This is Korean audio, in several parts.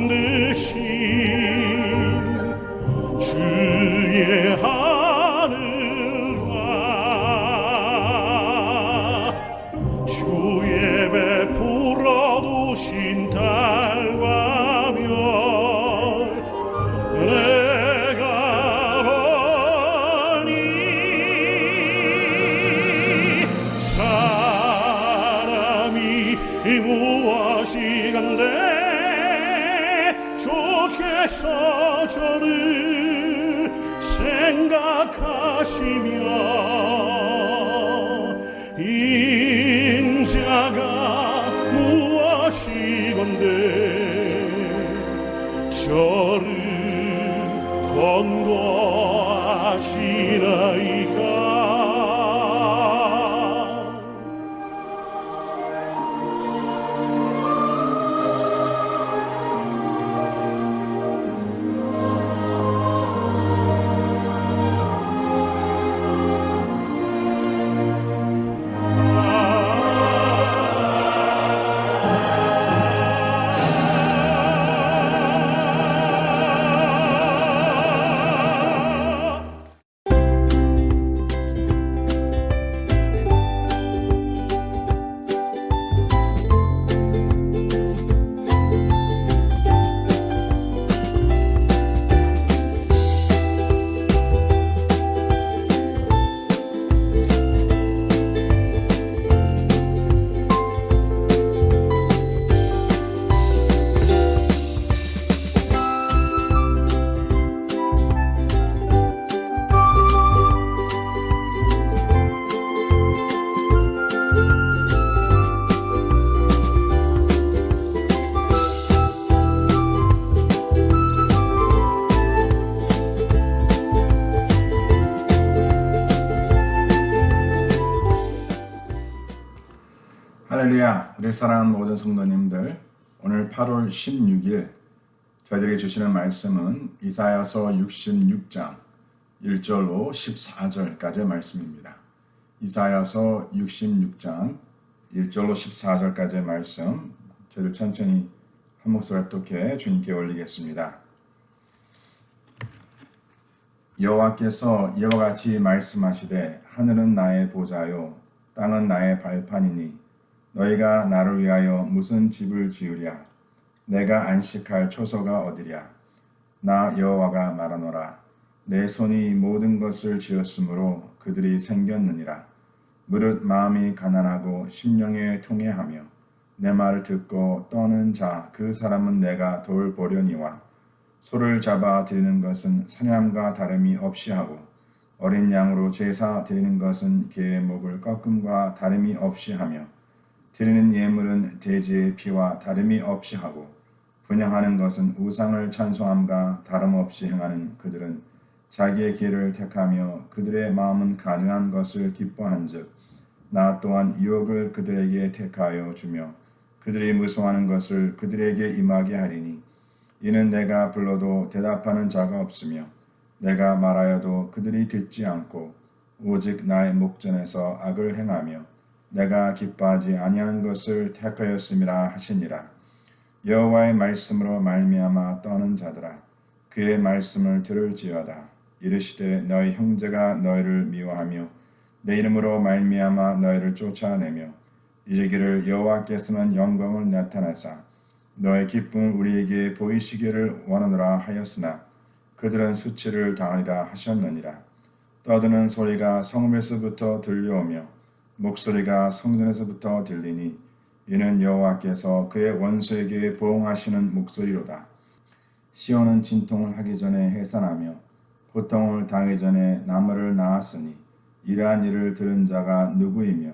만드신 주의 하늘과 주의 베풀어 두신 달과 별 내가 보니 사람이 무엇이간데 주께서 저를 생각하시며 인자가 무엇이건데 저를 권고하시나이까. 할렐루야. 우리 사랑하는 모든 성도님들, 오늘 8월 16일 저희들에게 주시는 말씀은 이사야서 66장 1절로 14절까지의 말씀입니다. 이사야서 66장 1절로 14절까지의 말씀, 저희들 천천히 한 목소리 합독해 주님께 올리겠습니다. 여호와께서 이와 같이 말씀하시되 하늘은 나의 보좌요 땅은 나의 발판이니 너희가 나를 위하여 무슨 집을 지으랴? 내가 안식할 초소가 어디랴? 나 여호와가 말하노라. 내 손이 모든 것을 지었으므로 그들이 생겼느니라. 무릇 마음이 가난하고 심령에 통회하며 내 말을 듣고 떠는 자 그 사람은 내가 돌보려니와 소를 잡아 드리는 것은 사냥과 다름이 없이 하고 어린 양으로 제사 드리는 것은 개의 목을 꺾음과 다름이 없이 하며 드리는 예물은 돼지의 피와 다름이 없이 하고 분향하는 것은 우상을 찬송함과 다름없이 행하는 그들은 자기의 길을 택하며 그들의 마음은 가증한 것을 기뻐한즉 나 또한 유혹을 그들에게 택하여 주며 그들이 무서워하는 것을 그들에게 임하게 하리니 이는 내가 불러도 대답하는 자가 없으며 내가 말하여도 그들이 듣지 않고 오직 나의 목전에서 악을 행하며 내가 기뻐하지 아니하는 것을 택하였음이라 하시니라. 여호와의 말씀으로 말미암아 떠는 자들아 그의 말씀을 들을지어다. 이르시되 너희 형제가 너희를 미워하며 내 이름으로 말미암아 너희를 쫓아내며 이르기를 여호와께서는 영광을 나타내사 너의 기쁨을 우리에게 보이시기를 원하노라 하였으나 그들은 수치를 당하리라 하셨느니라. 떠드는 소리가 성읍에서부터 들려오며 목소리가 성전에서부터 들리니 이는 여호와께서 그의 원수에게 보응하시는 목소리로다. 시온은 진통을 하기 전에 해산하며 고통을 당하기 전에 나무를 낳았으니 이러한 일을 들은 자가 누구이며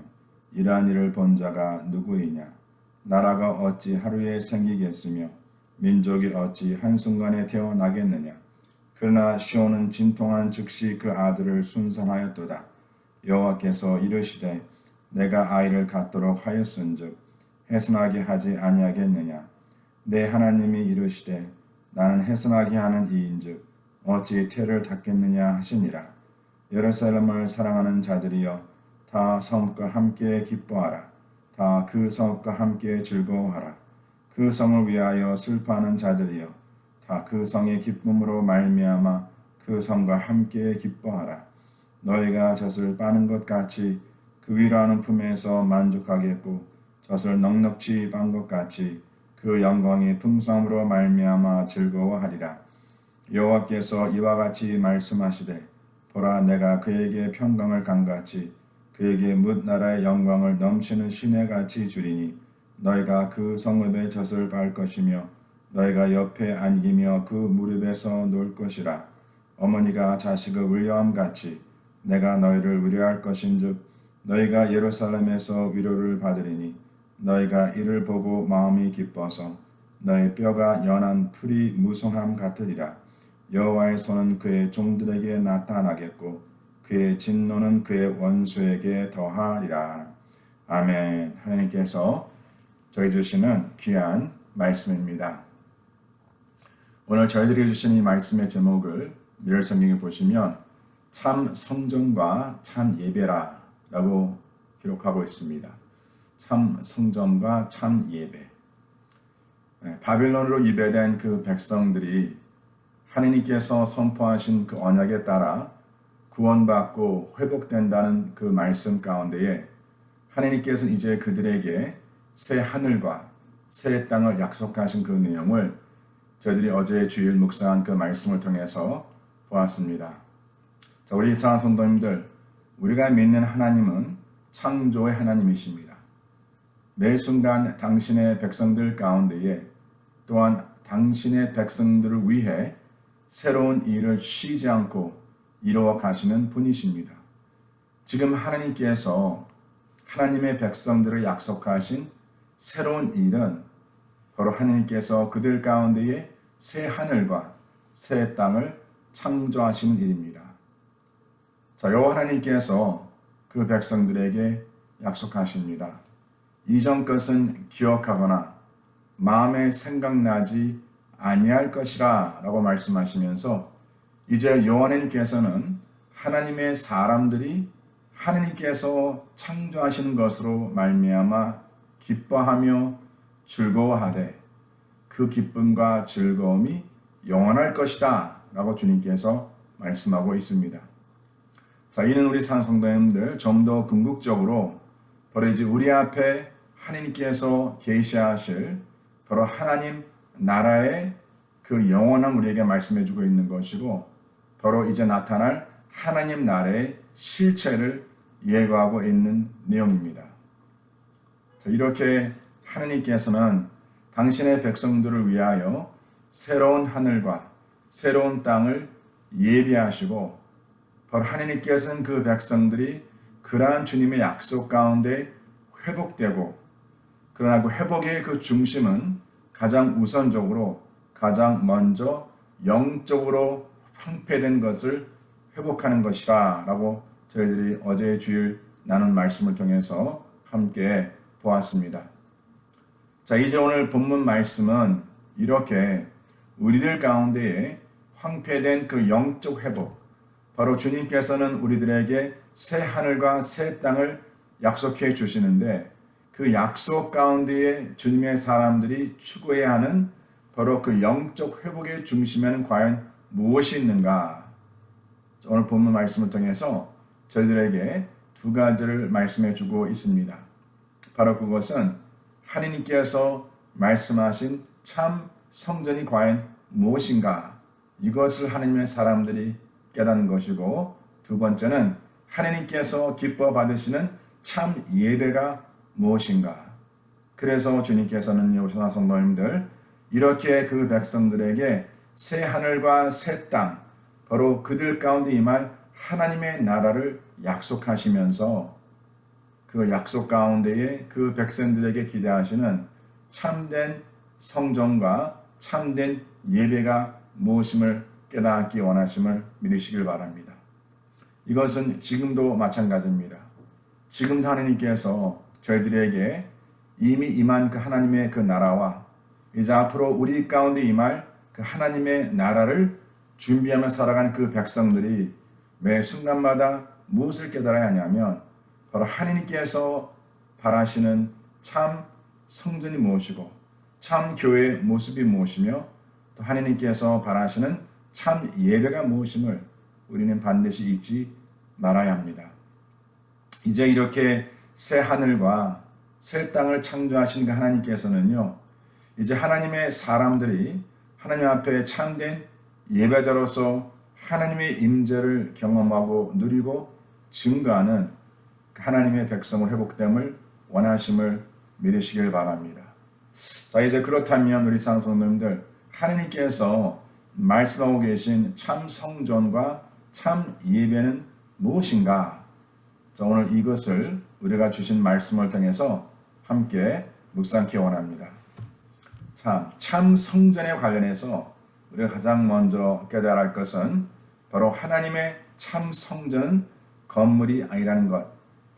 이러한 일을 본 자가 누구이냐. 나라가 어찌 하루에 생기겠으며 민족이 어찌 한순간에 태어나겠느냐. 그러나 시온은 진통한 즉시 그 아들을 순산하였도다. 여호와께서 이르시되 내가 아이를 갖도록 하였은즉 해산하게 하지 아니하겠느냐. 내 하나님이 이르시되 나는 해산하게 하는 이인즉 어찌 태를 닫겠느냐 하시니라. 예루살렘을 사랑하는 자들이여 다 성읍과 함께 기뻐하라. 다 그 성읍과 함께 즐거워하라. 그 성을 위하여 슬퍼하는 자들이여 다 그 성의 기쁨으로 말미암아 그 성과 함께 기뻐하라. 너희가 젖을 빠는 것 같이 그 위로하는 품에서 만족하겠고 젖을 넉넉히 빤 것 같이 그 영광의 풍성으로 말미암아 즐거워하리라. 여호와께서 이와 같이 말씀하시되 보라 내가 그에게 평강을 강같이 그에게 뭇 나라의 영광을 넘치는 시내같이 주리니 너희가 그 성읍의 젖을 밟을 것이며 너희가 옆에 안기며 그 무릎에서 놀 것이라. 어머니가 자식을 위로함 같이 내가 너희를 위로할 것인즉 너희가 예루살렘에서 위로를 받으리니 너희가 이를 보고 마음이 기뻐서 너희 뼈가 연한 풀이 무성함 같으리라. 여호와의 손은 그의 종들에게 나타나겠고 그의 진노는 그의 원수에게 더하리라. 아멘. 하나님께서 저희 주시는 귀한 말씀입니다. 오늘 저희들이 주신 이 말씀의 제목을 미래성경에 보시면 참 성전과 참 예배라 라고 기록하고 있습니다. 참 성전과 참 예배. 바빌론으로 이배된 그 백성들이 하나님께서 선포하신 그 언약에 따라 구원받고 회복된다는 그 말씀 가운데에 하나님께서 이제 그들에게 새 하늘과 새 땅을 약속하신 그 내용을 저희들이 어제 주일 묵상한 그 말씀을 통해서 보았습니다. 자, 우리 이사랑 성도님들, 우리가 믿는 하나님은 창조의 하나님이십니다. 매 순간 당신의 백성들 가운데에 또한 당신의 백성들을 위해 새로운 일을 쉬지 않고 이루어 가시는 분이십니다. 지금 하나님께서 하나님의 백성들을 약속하신 새로운 일은 바로 하나님께서 그들 가운데에 새 하늘과 새 땅을 창조하시는 일입니다. 자, 여호와 하나님께서 그 백성들에게 약속하십니다. 이전 것은 기억하거나 마음에 생각나지 아니할 것이라 라고 말씀하시면서 이제 여호와 하나님께서는 하나님의 사람들이 하나님께서 창조하시는 것으로 말미암아 기뻐하며 즐거워하되 그 기쁨과 즐거움이 영원할 것이다 라고 주님께서 말씀하고 있습니다. 자, 이는 우리 성도님들 좀 더 궁극적으로 바로 이제 우리 앞에 하나님께서 계시하실 바로 하나님 나라의 그 영원함 우리에게 말씀해 주고 있는 것이고 바로 이제 나타날 하나님 나라의 실체를 예고하고 있는 내용입니다. 자, 이렇게 하나님께서는 당신의 백성들을 위하여 새로운 하늘과 새로운 땅을 예비하시고 바로 하나님께서는 그 백성들이 그러한 주님의 약속 가운데 회복되고 그러나 그 회복의 그 중심은 가장 우선적으로 가장 먼저 영적으로 황폐된 것을 회복하는 것이라 라고 저희들이 어제 주일 나눈 말씀을 통해서 함께 보았습니다. 자, 이제 오늘 본문 말씀은 이렇게 우리들 가운데에 황폐된 그 영적 회복, 바로 주님께서는 우리들에게 새 하늘과 새 땅을 약속해 주시는데 그 약속 가운데에 주님의 사람들이 추구해야 하는 바로 그 영적 회복의 중심에는 과연 무엇이 있는가? 오늘 본문 말씀을 통해서 저희들에게 두 가지를 말씀해 주고 있습니다. 바로 그것은 하나님께서 말씀하신 참 성전이 과연 무엇인가? 이것을 하나님의 사람들이 깨닫는 것이고 두 번째는 하나님께서 기뻐 받으시는 참 예배가 무엇인가? 그래서 주님께서는 우리 성도님들 이렇게 그 백성들에게 새 하늘과 새 땅, 바로 그들 가운데 임할 하나님의 나라를 약속하시면서 그 약속 가운데에 그 백성들에게 기대하시는 참된 성전과 참된 예배가 무엇임을 깨닫기 원하심을 믿으시길 바랍니다. 이것은 지금도 마찬가지입니다. 지금도 하나님께서 저희들에게 이미 임한 그 하나님의 그 나라와 이제 앞으로 우리 가운데 임할 그 하나님의 나라를 준비하며 살아가는 그 백성들이 매 순간마다 무엇을 깨달아야 하냐면 바로 하나님께서 바라시는 참 성전이 무엇이고 참 교회의 모습이 무엇이며 또 하나님께서 바라시는 참 예배가 무엇임을 우리는 반드시 잊지 말아야 합니다. 이제 이렇게 새 하늘과 새 땅을 창조하신 그 하나님께서는요, 이제 하나님의 사람들이 하나님 앞에 참된 예배자로서 하나님의 임재를 경험하고 누리고 증거하는 하나님의 백성을 회복됨을 원하심을 믿으시길 바랍니다. 자, 이제 그렇다면 우리 상성님들, 하나님께서 말씀하고 계신 참 성전과 참 예배는 무엇인가? 자, 오늘 이것을 우리가 주신 말씀을 통해서 함께 묵상케 원합니다. 참 성전에 관련해서 우리가 가장 먼저 깨달아야 할 것은 바로 하나님의 참 성전은 건물이 아니라는 것,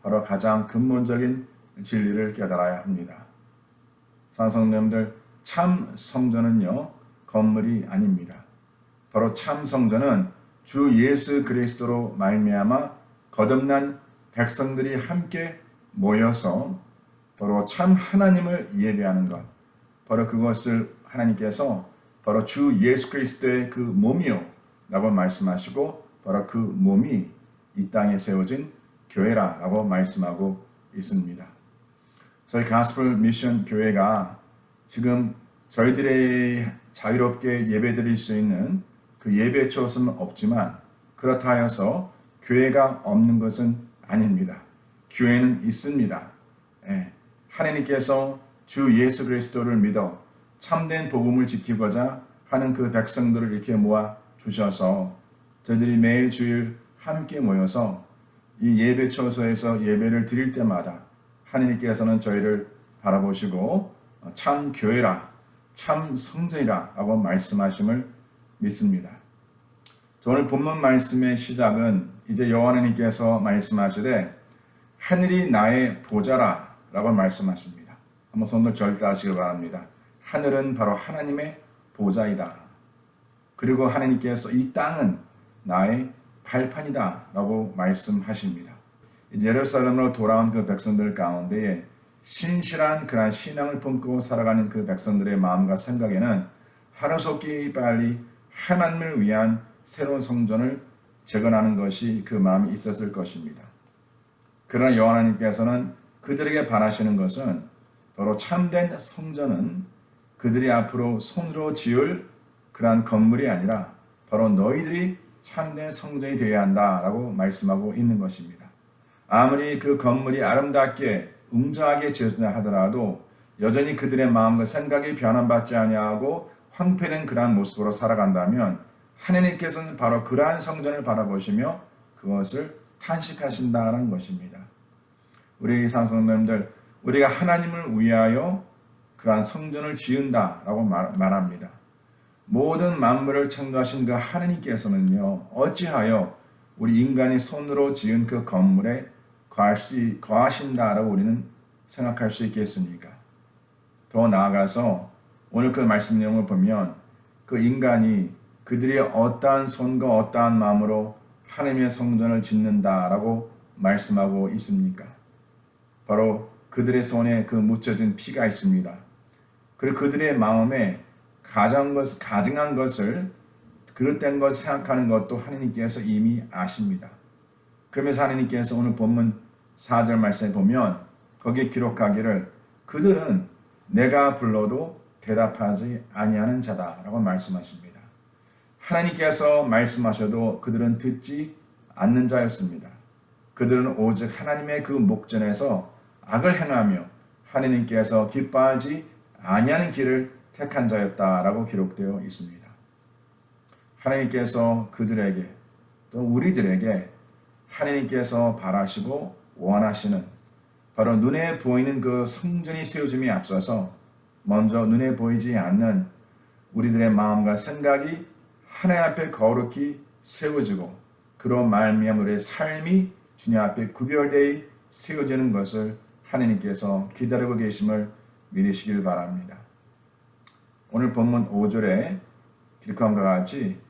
바로 가장 근본적인 진리를 깨달아야 합니다. 상성님들, 참 성전은요, 건물이 아닙니다. 바로 참 성전은 주 예수 그리스도로 말미암아 거듭난 백성들이 함께 모여서 바로 참 하나님을 예배하는 것, 바로 그것을 하나님께서 바로 주 예수 그리스도의 그 몸이요 라고 말씀하시고, 바로 그 몸이 이 땅에 세워진 교회라고 말씀하고 있습니다. 저희 가스펠 미션 교회가 지금 저희들의 자유롭게 예배드릴 수 있는 그 예배 초소는 없지만, 그렇다 하여서 교회가 없는 것은 아닙니다. 교회는 있습니다. 하나님께서 주 예수 그리스도를 믿어 참된 복음을 지키고자 하는 그 백성들을 이렇게 모아 주셔서 저희들이 매일 주일 함께 모여서 이 예배 처소에서 예배를 드릴 때마다 하나님께서는 저희를 바라보시고 참 교회라, 참 성전이라 라고 말씀하심을 믿습니다. 오늘 본문 말씀의 시작은 이제 여호와 하나님께서 말씀하시되 하늘이 나의 보좌라 라고 말씀하십니다. 한번 손을 절대하시길 바랍니다. 하늘은 바로 하나님의 보좌이다. 그리고 하나님께서 이 땅은 나의 발판이다 라고 말씀하십니다. 예루살렘으로 돌아온 그 백성들 가운데에 신실한 그런 신앙을 품고 살아가는 그 백성들의 마음과 생각에는 하루속히 빨리 하나님을 위한 새로운 성전을 재건하는 것이 그 마음이 있었을 것입니다. 그러나 여호와 하나님께서는 그들에게 바라시는 것은 바로 참된 성전은 그들이 앞으로 손으로 지을 그러한 건물이 아니라 바로 너희들이 참된 성전이 되어야 한다라고 말씀하고 있는 것입니다. 아무리 그 건물이 아름답게 웅장하게 지어진다 하더라도 여전히 그들의 마음과 생각이 변함받지 아니하고 황폐된 그러한 모습으로 살아간다면 하나님께서는 바로 그러한 성전을 바라보시며 그것을 탄식하신다라는 것입니다. 우리 상성님들, 우리가 하나님을 위하여 그러한 성전을 지은다라고 말합니다. 모든 만물을 창조하신 그 하나님께서는요, 어찌하여 우리 인간이 손으로 지은 그 건물에 거하신다라고 우리는 생각할 수 있겠습니까? 더 나아가서 오늘 그 말씀 내용을 보면 그 인간이 그들이 어떠한 손과 어떠한 마음으로 하나님의 성전을 짓는다라고 말씀하고 있습니까? 바로 그들의 손에 그 묻혀진 피가 있습니다. 그리고 그들의 마음에 가증한 것을 그릇된 것 생각하는 것도 하나님께서 이미 아십니다. 그러면서 하나님께서 오늘 본문 4절 말씀에 보면 거기에 기록하기를 그들은 내가 불러도 대답하지 아니하는 자다라고 말씀하십니다. 하나님께서 말씀하셔도 그들은 듣지 않는 자였습니다. 그들은 오직 하나님의 그 목전에서 악을 행하며 하나님께서 기뻐하지 아니하는 길을 택한 자였다라고 기록되어 있습니다. 하나님께서 그들에게 또 우리들에게 하나님께서 바라시고 원하시는 바로 눈에 보이는 그 성전이 세워짐에 앞서서 먼저 눈에 보이지 않는 우리들의 마음과 생각이 하나님 앞에 거룩히 세워지고 그로 말미암아 우리의 삶이 주님 앞에 구별되어 세워지는 것을 하나님께서 기다리고 계심을 믿으시길 바랍니다. 오늘 본문 5절에 기록함과 같이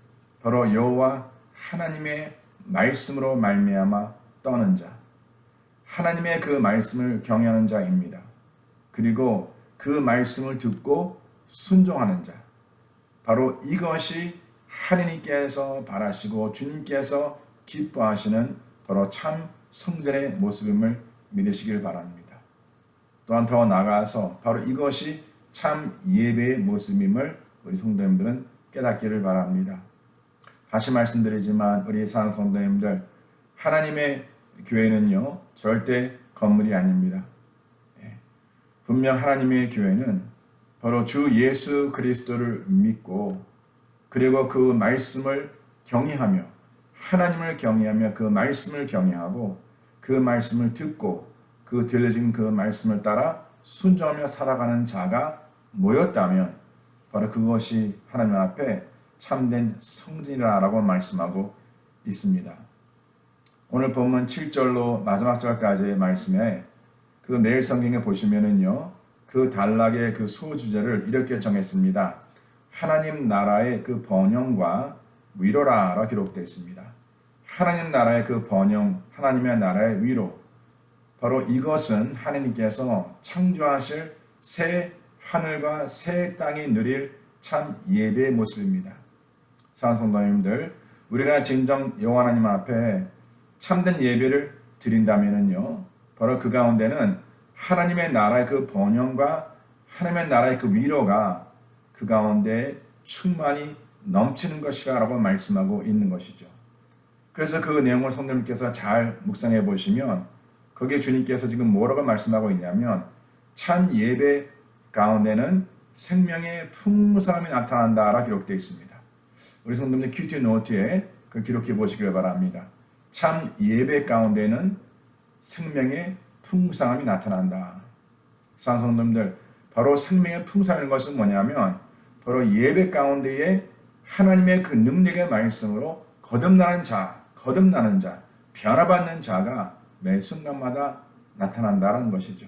바로 여호와 하나님의 말씀으로 말미암아 떠는 자, 하나님의 그 말씀을 경외하는 자입니다. 그리고 그 말씀을 듣고 순종하는 자, 바로 이것이 하느님께서 바라시고 주님께서 기뻐하시는 바로 참 성전의 모습임을 믿으시길 바랍니다. 또한 더 나아가서 바로 이것이 참 예배의 모습임을 우리 성도님들은 깨닫기를 바랍니다. 다시 말씀드리지만 우리 사랑하는 성도님들, 하나님의 교회는요 절대 건물이 아닙니다. 분명 하나님의 교회는 바로 주 예수 그리스도를 믿고 그리고 그 말씀을 경외하며 하나님을 경외하며 그 말씀을 경외하고 그 말씀을 듣고 그 들려진 그 말씀을 따라 순종하며 살아가는 자가 모였다면 바로 그것이 하나님 앞에 참된 성전이라고 말씀하고 있습니다. 오늘 본문 7절로 마지막 절까지의 말씀에 그 매일 성경에 보시면은요 그 단락의 그 소주제를 이렇게 정했습니다. 하나님 나라의 그 번영과 위로라라 기록되어 있습니다. 하나님 나라의 그 번영, 하나님의 나라의 위로, 바로 이것은 하나님께서 창조하실 새 하늘과 새 땅이 누릴 참 예배의 모습입니다. 사랑하는 성도님들, 우리가 진정 여호와 하나님 앞에 참된 예배를 드린다면은요, 바로 그 가운데는 하나님의 나라의 그 번영과 하나님의 나라의 그 위로가 그 가운데 충만히 넘치는 것이라고 말씀하고 있는 것이죠. 그래서 그 내용을 성도님께서 잘 묵상해 보시면 거기에 주님께서 지금 뭐라고 말씀하고 있냐면 참 예배 가운데는 생명의 풍성함이 나타난다라 기록되어 있습니다. 우리 성도님들 큐티 노트에 그 기록해 보시길 바랍니다. 참 예배 가운데는 생명의 풍성함이 나타난다. 사랑하는 성도님들, 바로 생명의 풍성한 것은 뭐냐면 바로 예배 가운데에 하나님의 그 능력의 말씀으로 거듭나는 자, 변화받는 자가 매 순간마다 나타난다는 것이죠.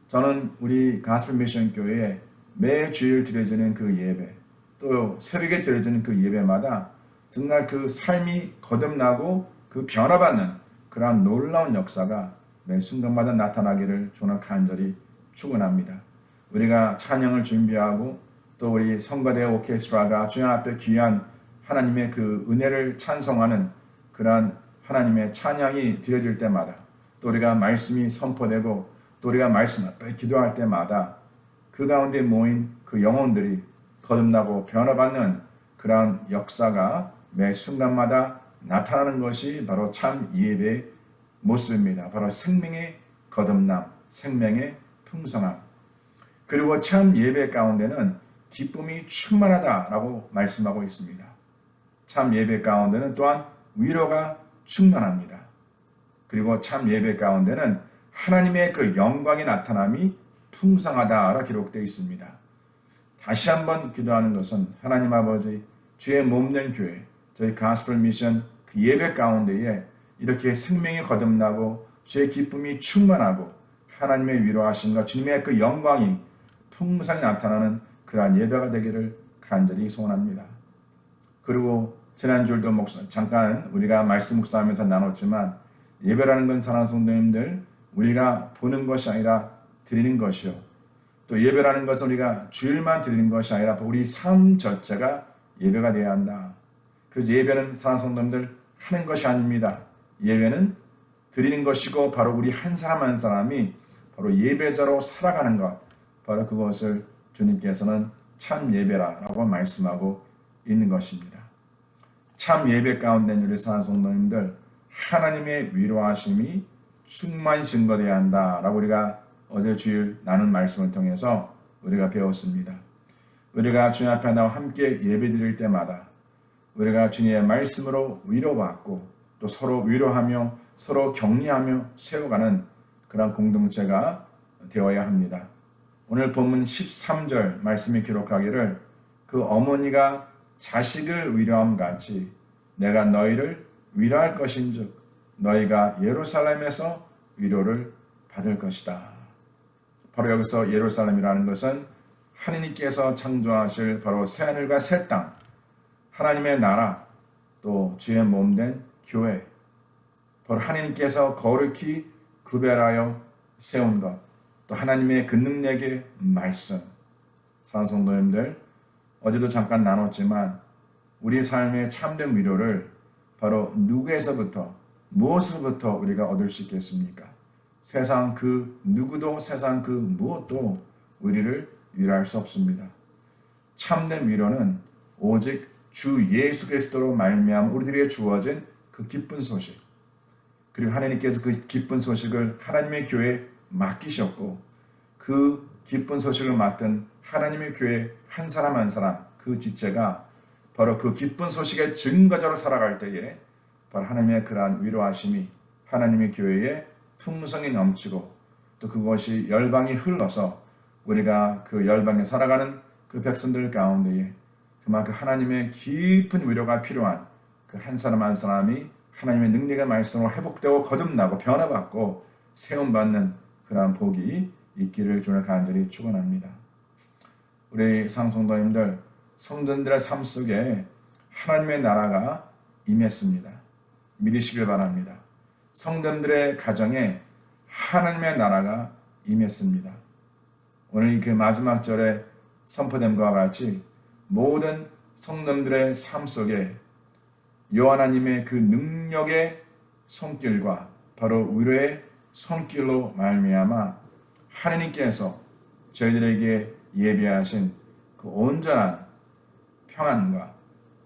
저는 우리 가스펠 미션 교회에 매 주일 드려지는 그 예배, 또 새벽에 드려지는 그 예배마다 정말 그 삶이 거듭나고 그 변화받는 그러한 놀라운 역사가 매 순간마다 나타나기를 저는 간절히 축원합니다. 우리가 찬양을 준비하고 또 우리 성가대 오케스트라가 주님 앞에 귀한 하나님의 그 은혜를 찬송하는 그러한 하나님의 찬양이 드려질 때마다 또 우리가 말씀이 선포되고 또 우리가 말씀 앞에 기도할 때마다 그 가운데 모인 그 영혼들이 거듭나고 변화받는 그러한 역사가 매 순간마다 나타나는 것이 바로 참 예배의 모습입니다. 바로 생명의 거듭남, 생명의 풍성함. 그리고 참 예배 가운데는 기쁨이 충만하다라고 말씀하고 있습니다. 참 예배 가운데는 또한 위로가 충만합니다. 그리고 참 예배 가운데는 하나님의 그 영광의 나타남이 풍성하다라 기록되어 있습니다. 다시 한번 기도하는 것은 하나님 아버지 주의 몸된 교회, 저희 가스펠 미션 그 예배 가운데에 이렇게 생명이 거듭나고 주의 기쁨이 충만하고 하나님의 위로하심과 주님의 그 영광이 풍성히 나타나는 그러한 예배가 되기를 간절히 소원합니다. 그리고 지난주에도 잠깐 우리가 말씀 묵상하면서 나눴지만 예배라는 건 사랑하는 성도님들 우리가 보는 것이 아니라 드리는 것이요. 또 예배라는 것은 우리가 주일만 드리는 것이 아니라 우리 삶 자체가 예배가 되어야 한다. 그래서 예배는 사랑하는 성도님들 하는 것이 아닙니다. 예배는 드리는 것이고 바로 우리 한 사람 한 사람이 바로 예배자로 살아가는 것, 바로 그것을 주님께서는 참 예배라고 말씀하고 있는 것입니다. 참 예배 가운데 우리 사랑하는 성도님들 하나님의 위로하심이 충만히 증거되어야 한다라고 우리가 어제 주일 나눈 말씀을 통해서 우리가 배웠습니다. 우리가 주님 앞에 나와 함께 예배드릴 때마다 우리가 주님의 말씀으로 위로받고 또 서로 위로하며 서로 격려하며 세워가는 그런 공동체가 되어야 합니다. 오늘 본문 13절 말씀이 기록하기를 그 어머니가 자식을 위로함 같이 내가 너희를 위로할 것인즉 너희가 예루살렘에서 위로를 받을 것이다. 바로 여기서 예루살렘이라는 것은 하느님께서 창조하실 바로 새하늘과 새 땅, 하나님의 나라, 또 주의 몸된 교회, 바로 하느님께서 거룩히 구별하여 세운 것, 또 하나님의 그 능력의 말씀. 사랑하는 성도님들, 어제도 잠깐 나눴지만 우리 삶의 참된 위로를 바로 누구에서부터 무엇으로부터 우리가 얻을 수 있겠습니까? 세상 그 누구도 세상 그 무엇도 우리를 위로할 수 없습니다. 참된 위로는 오직 주 예수 그리스도로 말미암아 우리들에게 주어진 그 기쁜 소식, 그리고 하나님께서 그 기쁜 소식을 하나님의 교회에 맡기셨고 그 기쁜 소식을 맡은 하나님의 교회 한 사람 한 사람 그 지체가 바로 그 기쁜 소식의 증거자로 살아갈 때에 바로 하나님의 그러한 위로하심이 하나님의 교회에 풍성이 넘치고 또 그것이 열방이 흘러서 우리가 그 열방에 살아가는 그 백성들 가운데에 그만큼 하나님의 깊은 위로가 필요한 그 한 사람 한 사람이 하나님의 능력의 말씀으로 회복되고 거듭나고 변화받고 세움받는 그러한 복이 있기를 주를 간절히 축원합니다. 우리 상성도님들, 성도들의 삶 속에 하나님의 나라가 임했습니다. 믿으시길 바랍니다. 성도들의 가정에 하나님의 나라가 임했습니다. 오늘 그 마지막 절에 선포됨과 같이 모든 성도들의 삶 속에 여호와 하나님의 그 능력의 손길과 바로 위로의 손길로 말미암아 하나님께서 저희들에게 예비하신 그 온전한 평안과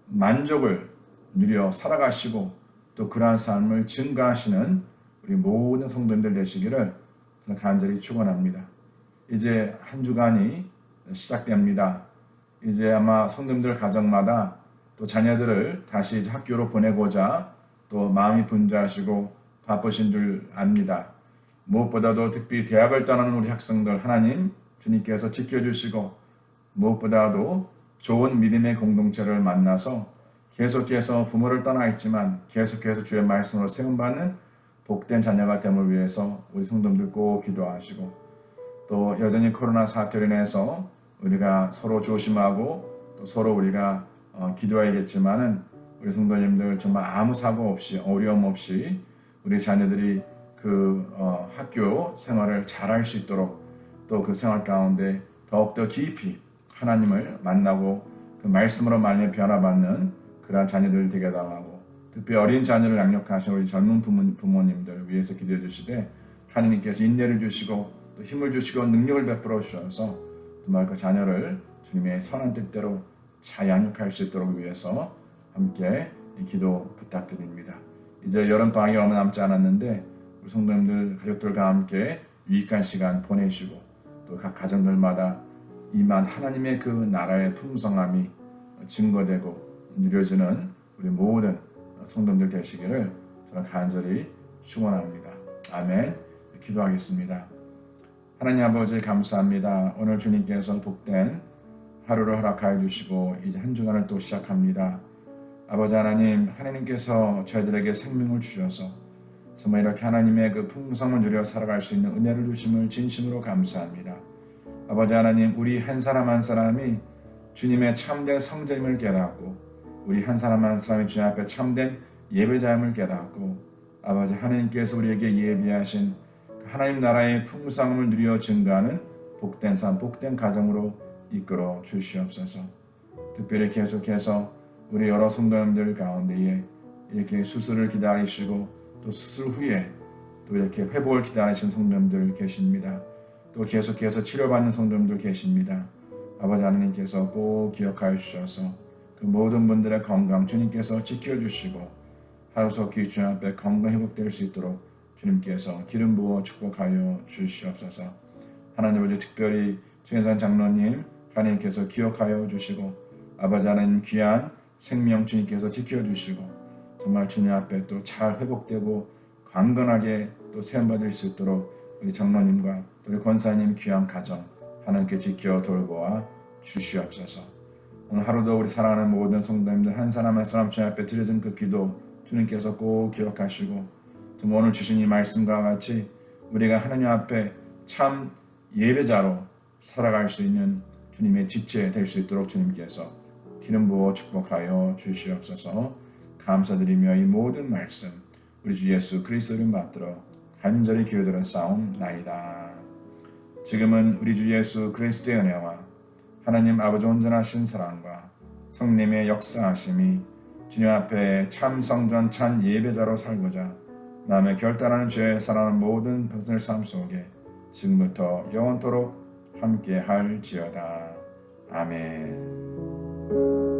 만족을 누려 살아가시고 또 그러한 삶을 증가하시는 우리 모든 성도님들 되시기를 저는 간절히 축원합니다. 이제 한 주간이 시작됩니다. 이제 아마 성도님들 가정마다 또 자녀들을 다시 학교로 보내고자 또 마음이 분주하시고 바쁘신 줄 압니다. 무엇보다도 특히 대학을 떠나는 우리 학생들 하나님 주님께서 지켜주시고 무엇보다도 좋은 믿음의 공동체를 만나서 계속해서 부모를 떠나 있지만 계속해서 주의 말씀으로 세움받는 복된 자녀가 됨을 위해서 우리 성도님들 꼭 기도하시고 또 여전히 코로나 사태로 인해서 우리가 서로 조심하고 또 서로 우리가 기도해야겠지만은 우리 성도님들 정말 아무 사고 없이 어려움 없이 우리 자녀들이 그 학교 생활을 잘할 수 있도록 또 그 생활 가운데 더욱더 깊이 하나님을 만나고 그 말씀으로 말미암아 변화받는 그러한 자녀들 되게 달라고 특히 어린 자녀를 양육하신 우리 젊은 부모님들 위해서 기도해 주시되 하나님께서 인내를 주시고 또 힘을 주시고 능력을 베풀어 주셔서 정말 그 자녀를 주님의 선한 뜻대로 잘 양육할 수 있도록 위해서 함께 기도 부탁드립니다. 이제 여름방학이 얼마 남지 않았는데 우리 성도님들 가족들과 함께 유익한 시간 보내시고 또 각 가정들마다 이만 하나님의 그 나라의 풍성함이 증거되고 누려지는 우리 모든 성도들 되시기를 저는 간절히 축원합니다. 아멘. 기도하겠습니다. 하나님 아버지 감사합니다. 오늘 주님께서 복된 하루를 허락하여 주시고 이제 한 주간을 또 시작합니다. 아버지 하나님, 하나님께서 저희들에게 생명을 주셔서 정말 이렇게 하나님의 그 풍성을 누려 살아갈 수 있는 은혜를 주심을 진심으로 감사합니다. 아버지 하나님, 우리 한 사람 한 사람이 주님의 참된 성자임을 깨닫고 우리 한 사람 한 사람이 주님 앞에 참된 예배자임을 깨닫고 아버지 하나님께서 우리에게 예비하신 하나님 나라의 풍성함을 누려 증가하는 복된 삶, 복된 가정으로 이끌어 주시옵소서. 특별히 계속해서 우리 여러 성도님들 가운데에 이렇게 수술을 기다리시고 또 수술 후에 또 이렇게 회복을 기다리신 성도님들 계십니다. 또 계속해서 치료받는 성도님들 계십니다. 아버지 하나님께서 꼭 기억하여 주셔서 그 모든 분들의 건강 주님께서 지켜주시고 하루속히 주님 앞에 건강 회복될 수 있도록 주님께서 기름 부어 축복하여 주시옵소서. 하나님 아버지 특별히 최현상 장로님 하나님께서 기억하여 주시고 아버지 하나님 귀한 생명 주님께서 지켜주시고 정말 주님 앞에 또 잘 회복되고 강건하게 또 세움받을 수 있도록 우리 장로님과 우리 권사님 귀한 가정 하나님께 지켜 돌보아 주시옵소서. 오늘 하루도 우리 사랑하는 모든 성도님들 한 사람 한 사람 주님 앞에 드려진 그 기도 주님께서 꼭 기억하시고 정말 오늘 주신 이 말씀과 같이 우리가 하나님 앞에 참 예배자로 살아갈 수 있는 주님의 지체 될 수 있도록 주님께서 기름 부어 축복하여 주시옵소서. 감사드리며 이 모든 말씀 우리 주 예수 그리스도 이름 받들어 간절히 기도드려 싸움나이다. 지금은 우리 주 예수 그리스도의 은혜와 하나님 아버지 온전하신 사랑과 성령의 역사하심이 주님 앞에 참 성전 참 예배자로 살고자 마음에 결단하는 죄에 살아가는 모든 personal 삶 속에 지금부터 영원토록 함께 할지어다. 아멘.